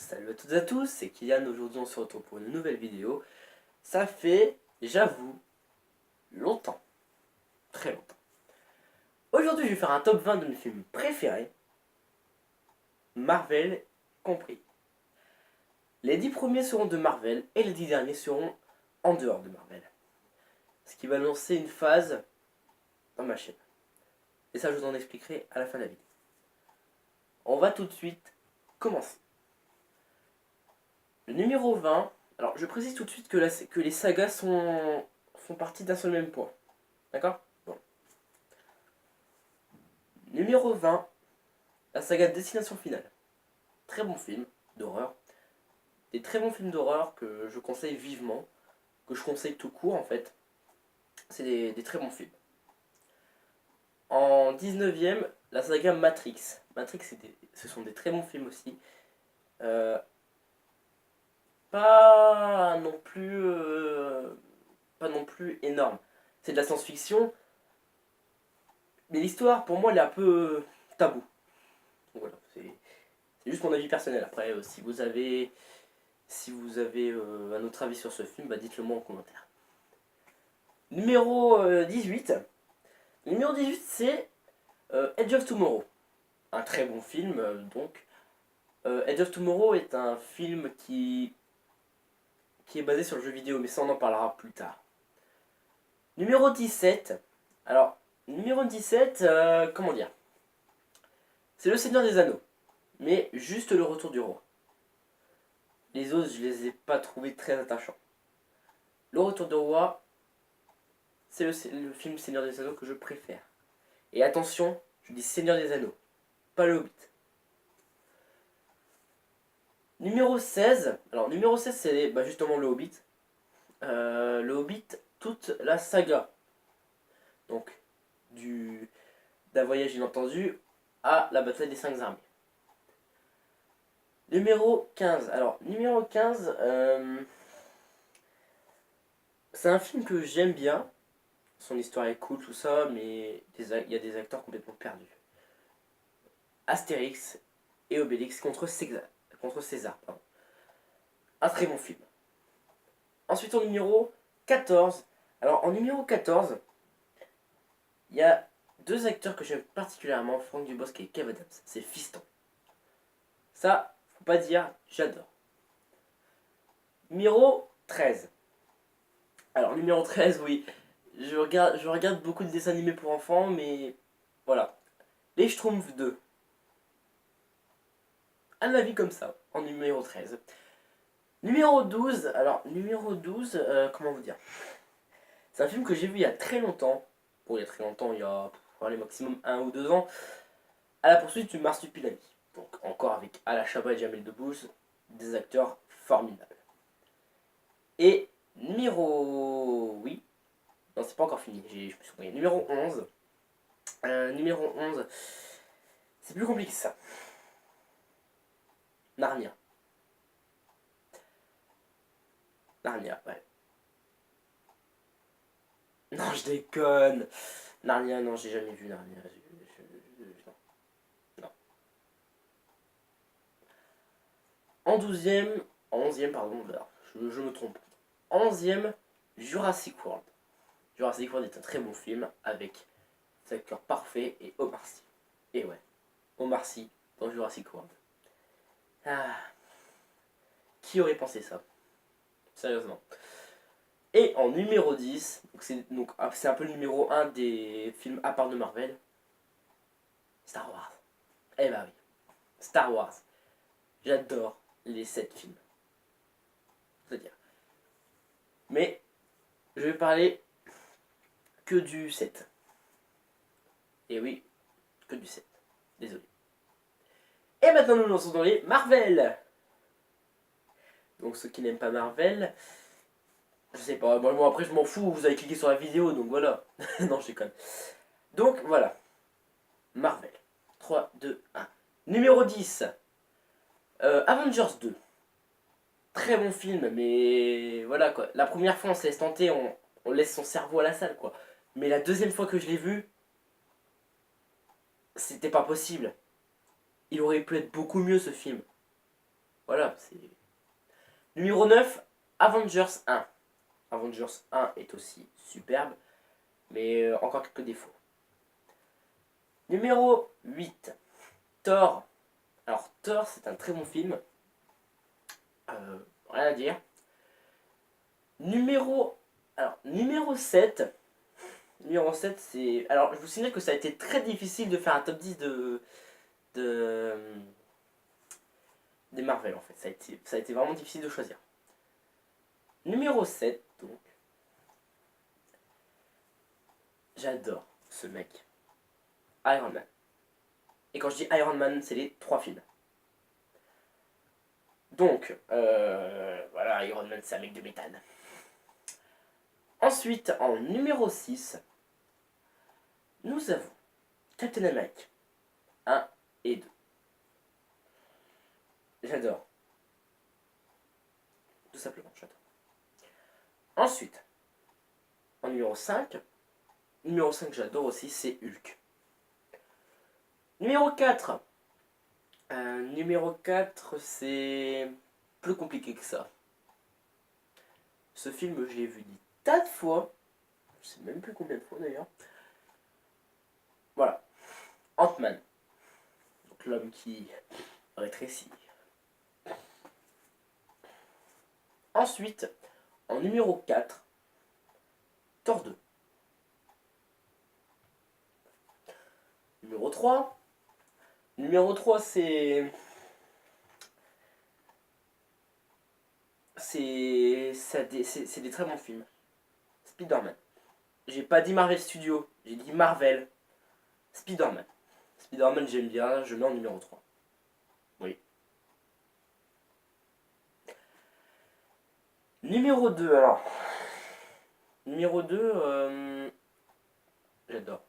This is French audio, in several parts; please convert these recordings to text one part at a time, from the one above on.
Salut à toutes et à tous, c'est Kylian. Aujourd'hui on se retrouve pour une nouvelle vidéo. Ça fait, j'avoue, longtemps, très longtemps. Aujourd'hui je vais faire un top 20 de mes films préférés, Marvel compris. Les 10 premiers seront de Marvel et les 10 derniers seront en dehors de Marvel. Ce qui va lancer une phase dans ma chaîne. Et ça je vous en expliquerai à la fin de la vidéo. On va tout de suite commencer. Le numéro 20, alors je précise tout de suite que les sagas font partie d'un seul même point. D'accord? Bon. Numéro 20, la saga Destination Finale. Très bon film d'horreur. Des très bons films d'horreur que je conseille vivement, que je conseille tout court en fait. C'est des très bons films. En 19ème, la saga Matrix. Matrix, ce sont des très bons films aussi. Euh, pas non plus pas non plus énorme. C'est de la science-fiction, mais l'histoire pour moi elle est un peu tabou. Donc voilà, c'est juste mon avis personnel. Après, si vous avez un autre avis sur ce film, bah dites-le moi en commentaire. Numéro 18. Numéro 18, c'est Edge of Tomorrow. Un très bon film, donc. Edge of Tomorrow est un film qui est basé sur le jeu vidéo, mais ça on en parlera plus tard. Numéro 17. Alors, numéro 17, comment dire? C'est Le Seigneur des Anneaux, mais juste le retour du roi. Les autres, je les ai pas trouvés très attachants. Le retour du roi, c'est le film Seigneur des Anneaux que je préfère. Et attention, je dis Seigneur des Anneaux, pas le Hobbit. Numéro 16, alors numéro 16 c'est justement le Hobbit. Le Hobbit, toute la saga. Donc, d'un voyage inattendu à la bataille des 5 armées. Numéro 15, alors numéro 15, c'est un film que j'aime bien. Son histoire est cool, tout ça, mais il y a des acteurs complètement perdus. Astérix et Obélix contre César. Pardon. Un très bon film. Ensuite, en numéro 14. Alors, en numéro 14, il y a deux acteurs que j'aime particulièrement, Franck Dubosc et Kev Adams. C'est Fiston. Ça, faut pas dire, j'adore. Numéro 13. Alors, numéro 13, oui. Je regarde beaucoup de dessins animés pour enfants, mais voilà. Les Schtroumpfs 2. Un avis comme ça, en numéro 13. Numéro 12, alors numéro 12, comment vous dire? C'est un film que j'ai vu il y a très longtemps. Bon, il y a très longtemps, il y a allez, maximum 1 ou 2 ans. À la poursuite du Marsupilami. Donc encore avec Ala Chabat et Jamel Debbouze, des acteurs formidables. Et numéro... Oui. Non, c'est pas encore fini, je me suis oublié. Numéro 11. Numéro 11. C'est plus compliqué que ça. Narnia. Narnia, ouais. Non, je déconne. Narnia, non, j'ai jamais vu Narnia. Non. Non. En 12ème, en 11ème, pardon, alors, je me trompe. En 11ème, Jurassic World. Jurassic World est un très bon film avec des acteurs parfaits et Omar Sy. Et ouais, Omar Sy dans Jurassic World. Ah, qui aurait pensé ça? Sérieusement. Et en numéro 10, c'est un peu le numéro 1 des films à part de Marvel, Star Wars. Eh bah oui, Star Wars. J'adore les 7 films. C'est-à-dire. Mais je vais parler que du 7. Et oui, que du 7. Désolé. Et maintenant nous lançons dans les Marvel. Donc ceux qui n'aiment pas Marvel, je sais pas, bon après je m'en fous, vous avez cliqué sur la vidéo, donc voilà. Non, je déconne. Donc voilà. Marvel. 3, 2, 1. Numéro 10. Avengers 2. Très bon film, mais voilà quoi. La première fois on se laisse tenter, on laisse son cerveau à la salle quoi. Mais la deuxième fois que je l'ai vu, c'était pas possible. Il aurait pu être beaucoup mieux ce film. Voilà, c'est... Numéro 9, Avengers 1. Avengers 1 est aussi superbe, mais encore quelques défauts. Numéro 8, Thor. Alors Thor, c'est un très bon film. Rien à dire. Numéro 7. Numéro 7, c'est... Alors, je vous signale que ça a été très difficile de faire un top 10 de des Marvel, en fait. Ça a été vraiment difficile de choisir. Numéro 7, donc. J'adore ce mec. Iron Man. Et quand je dis Iron Man, c'est les 3 films. Donc, voilà, Iron Man, c'est un mec de méthane. Ensuite, en numéro 6, nous avons Captain America 1 et 2. J'adore. Tout simplement, j'adore. Ensuite, en numéro 5 j'adore aussi, c'est Hulk. Numéro 4. Numéro 4, c'est plus compliqué que ça. Ce film, je l'ai vu des tas de fois. Je sais même plus combien de fois d'ailleurs. Voilà. Ant-Man. Donc l'homme qui rétrécit. Ensuite, en numéro 4, Thor 2. Numéro 3. Numéro 3, c'est des très bons films. Spider-Man. J'ai pas dit Marvel Studios, j'ai dit Marvel. Spider-Man. Spider-Man, j'aime bien, je mets en numéro 3. Oui. Numéro 2, alors. Numéro 2, j'adore.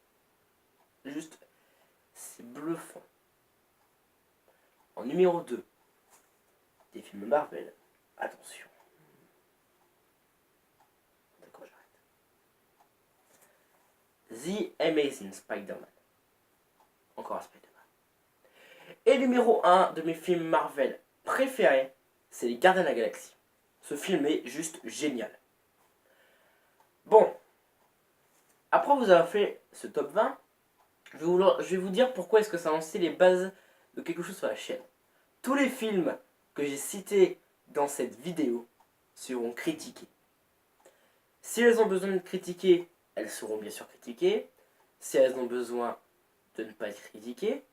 Juste, c'est bluffant. En numéro 2, des films Marvel. Attention. D'accord, j'arrête. The Amazing Spider-Man. Encore un Spider-Man. Et numéro 1 de mes films Marvel préférés, c'est Les Gardiens de la Galaxie. Ce film est juste génial. Bon. Après vous avez fait ce top 20, je vais vous dire pourquoi est-ce que ça a lancé les bases de quelque chose sur la chaîne. Tous les films que j'ai cités dans cette vidéo seront critiqués. Si elles ont besoin d'être critiquées, elles seront bien sûr critiquées. Si elles ont besoin de ne pas être critiquées,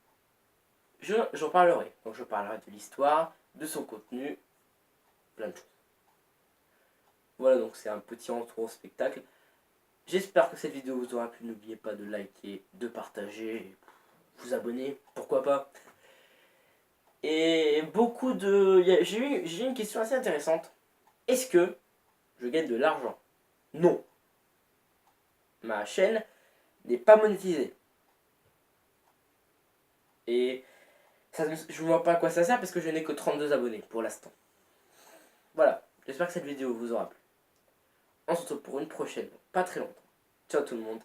j'en parlerai. Donc je parlerai de l'histoire, de son contenu, plein de choses. Voilà, donc c'est un petit retour au spectacle. J'espère que cette vidéo vous aura plu. N'oubliez pas de liker, de partager, vous abonner, pourquoi pas. Et beaucoup de... J'ai eu une question assez intéressante. Est-ce que je gagne de l'argent? Non. Ma chaîne n'est pas monétisée. Et ça, je ne vois pas à quoi ça sert parce que je n'ai que 32 abonnés pour l'instant. Voilà. J'espère que cette vidéo vous aura plu. On se retrouve pour une prochaine, pas très longtemps. Ciao tout le monde.